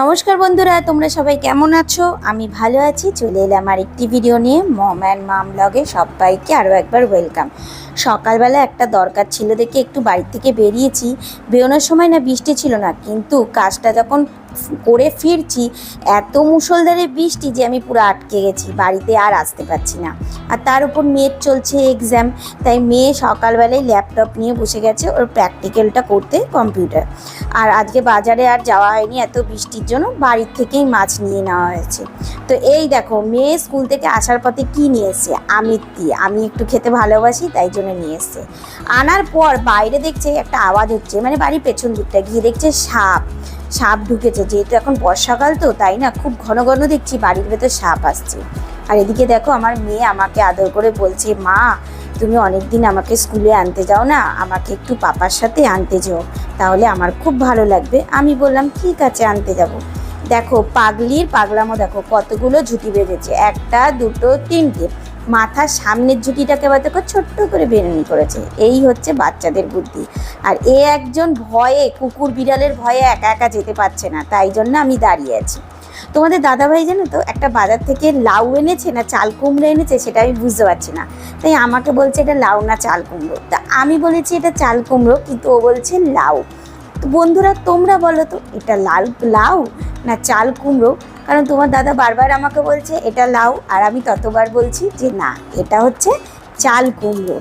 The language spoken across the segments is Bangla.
নমস্কার বন্ধুরা, তোমরা সবাই কেমন আছো? আমি ভালো আছি। চলে এলাম আরেকটি ভিডিও নিয়ে। মম অ্যান্ড মাম ব্লগে সবাইকে আরও একবার ওয়েলকাম। সকালবেলা একটা দরকার ছিল দেখে একটু বাড়ি থেকে বেরিয়েছি। বেরোনোর সময় না বৃষ্টি ছিল না, কিন্তু কাজটা যখন করে ফিরছি এত মুষলধারে বৃষ্টি যে আমি পুরো আটকে গেছি, বাড়িতে আর আসতে পারছি না। আর তার উপর মেয়ের চলছে এক্সাম, তাই মেয়ে সকালবেলায় ল্যাপটপ নিয়ে বসে গেছে ওর প্র্যাকটিক্যালটা করতে, কম্পিউটার। আর আজকে বাজারে আর যাওয়া হয়নি এত বৃষ্টির জন্য, বাড়ির থেকেই মাছ নিয়ে নেওয়া হয়েছে। তো এই দেখো, মেয়ে স্কুল থেকে আসার পথে কী নিয়ে এসছে, আমিত্তি। আমি একটু খেতে ভালোবাসি তাই জন্য নিয়ে এসছে। আনার পর বাইরে দেখছে একটা আওয়াজ হচ্ছে, মানে বাড়ির পেছন দিকটা গিয়ে দেখছে সাপ ঢুকেছে। যেহেতু এখন বর্ষাকাল তো, তাই না খুব ঘন ঘন দেখছি বাড়ির ভেতর সাপ আসছে। আর এদিকে দেখো আমার মেয়ে আমাকে আদর করে বলছে, মা তুমি অনেক দিন আমাকে স্কুলে আনতে যাও না, আমাকে একটু পাপার সাথে আনতে যাও, তাহলে আমার খুব ভালো লাগবে। আমি বললাম ঠিক আছে, আনতে যাব। দেখো পাগলির পাগলামো, দেখো কতগুলো ঝুঁটি বেঁধেছে, একটা দুটো তিনটে। মাথার সামনের ঝুঁটিটাকে আবার দেখো ছোট্ট করে বেরুনি করেছে। এই হচ্ছে বাচ্চাদের বুদ্ধি। আর একজন ভয়ে, কুকুর বিড়ালের ভয়ে একা একা যেতে পারছে না, তাই জন্য আমি দাঁড়িয়ে আছি। তোমাদের দাদাভাই জানো তো একটা বাজার থেকে লাউ এনেছে না চাল কুমড়ো এনেছে, সেটা আমি বুঝতে পারছি না। তাই আমাকে বলছে এটা লাউ না চাল কুমড়ো। তা আমি বলেছি এটা চাল কুমড়ো, কিন্তু ও বলছে লাউ। তো বন্ধুরা তোমরা বলো তো, এটা লাউ না চাল কুমড়ো? কারণ তোমার দাদা বারবার আমাকে বলছে এটা লাউ, আর আমি ততবার বলছি যে না, এটা হচ্ছে চাল কুমড়ো।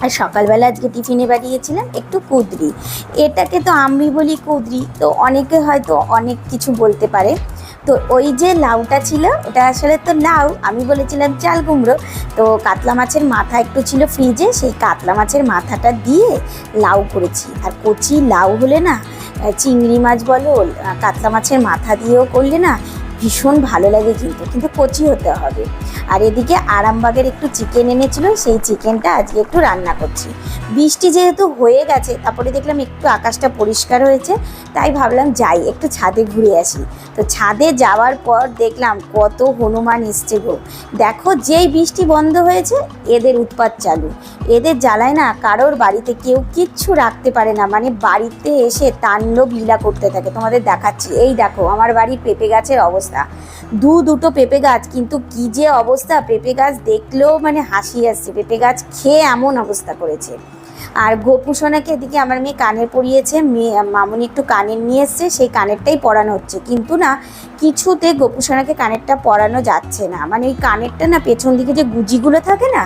আর সকালবেলা আজকে টিফিনে বানিয়েছিলাম একটু কুঁদরি। এটাকে তো আমি বলি কুঁদরি, তো অনেকে হয়তো অনেক কিছু বলতে পারে। তো ওই যে লাউটা ছিল ওটা আসলে তো লাউ, আমি বলেছিলাম চাল কুমড়ো। তো কাতলা মাছের মাথা একটু ছিল ফ্রিজে, সেই কাতলা মাছের মাথাটা দিয়ে লাউ করেছি। আর কচি লাউ হলে না, চিংড়ি মাছ বলো, কাতলা মাছের মাথা দিয়েও করলে না ভীষণ ভালো লাগে, কিন্তু কচি হতে হবে। আর এদিকে আরামবাগের একটু চিকেন এনেছিল, সেই চিকেনটা আজকে একটু রান্না করছি। বৃষ্টি যেহেতু হয়ে গেছে, তারপরে দেখলাম একটু আকাশটা পরিষ্কার হয়েছে, তাই ভাবলাম যাই একটু ছাদে ঘুরে আসি। তো ছাদে যাওয়ার পর দেখলাম কত হনুমান এসছে গো। দেখো যেই বৃষ্টি বন্ধ হয়েছে এদের উৎপাত চালু। এদের জ্বালায় না কারোর বাড়িতে কেউ কিচ্ছু রাখতে পারে না, মানে বাড়িতে এসে তাণ্ডব লীলা করতে থাকে। তোমাদের দেখাচ্ছি, এই দেখো আমার বাড়ির পেঁপে গাছের অবস্থা। দুটো পেঁপে গাছ, কিন্তু কি যে অবস্থা, পেঁপে গাছ দেখলেও মানে হাসি আসছে। পেঁপে গাছ খেয়ে এমন অবস্থা করেছে। আর গোপুসোনাকে এদিকে আমার মেয়ে কানের পরিয়েছে, মামুনি একটু কানের নিয়ে এসছে, সেই কানেরটাই পরানো হচ্ছে। কিন্তু না কিছুতে গোপুসোনাকে কানেরটা পরানো যাচ্ছে না, মানে ওই কানেরটা না পেছন দিকে যে গুজিগুলো থাকে না,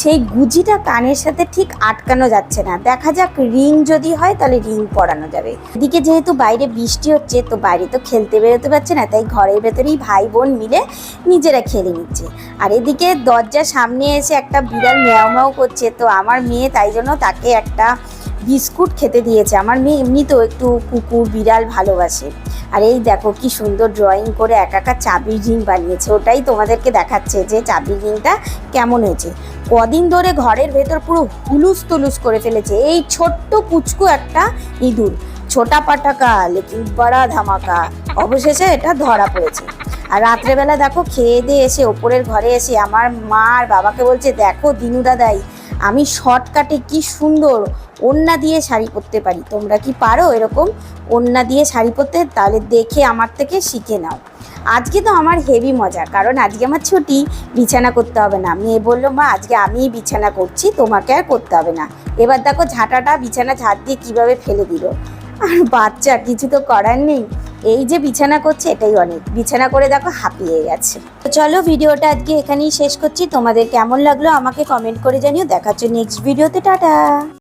সেই গুজিটা কানের সাথে ঠিক আটকানো যাচ্ছে না। দেখা যাক রিং যদি হয় তাহলে রিং পরানো যাবে। এদিকে যেহেতু বাইরে বৃষ্টি হচ্ছে, তো বাইরে তো খেলতে বেরোতে পারছে না, তাই ঘরের ভেতরেই ভাই বোন মিলে নিজেরা খেলে নিচ্ছে। আর এদিকে দরজার সামনে এসে একটা বিড়াল ম্যাও ম্যাও করছে, তো আমার মেয়ে তাই জন্য তাকে একটা বিস্কুট খেতে দিয়েছে। আমার মেয়ে এমনিতেও একটু কুকুর বিড়াল ভালোবাসে। আর এই দেখো কি সুন্দর ড্রয়িং করে একা চাবির রিং বানিয়েছে, ওটাই তোমাদেরকে দেখাচ্ছে যে চাবির রিংটা কেমন হয়েছে। কদিন ধরে ঘরের ভেতর পুরো হুলুস তুলুস করে ফেলেছে এই ছোট্ট পুচকু একটা ইঁদুর। ছোটা পাটাকা লেকিন বড়া ধামাকা, অবশেষে এটা ধরা পড়েছে। আর রাত্রেবেলা দেখো খেয়ে দিয়ে এসে ওপরের ঘরে এসে আমার মা আর বাবাকে বলছে, দেখো দিনু দাদাই আমি শর্টকাটে কি সুন্দর ওড়না দিয়ে শাড়ি পরতে পারি, তোমরা কি পারো এরকম ওড়না দিয়ে শাড়ি পরতে? তাহলে দেখে আমার থেকে শিখে নাও। আজকে তো আমার হেভি মজা, কারণ আজকে আমার ছুটি, বিছানা করতে হবে না। মেয়ে বললো, মা আজকে আমিই বিছানা করছি, তোমাকে আর করতে হবে না। এবার দেখো ঝাঁটাটা বিছানা ঝাঁট দিয়ে কীভাবে ফেলে দিল। আর বাচ্চা কিছু তো করার নেই, এই যে বিছানা করছে এটাই অনেক। বিছানা করে দেখো হাঁপিয়ে গেছে। তো চলো ভিডিওটা আজকে এখানেই শেষ করছি। তোমাদের কেমন লাগলো আমাকে কমেন্ট করে জানিও। দেখা হচ্ছে নেক্সট ভিডিওতে। টাটা।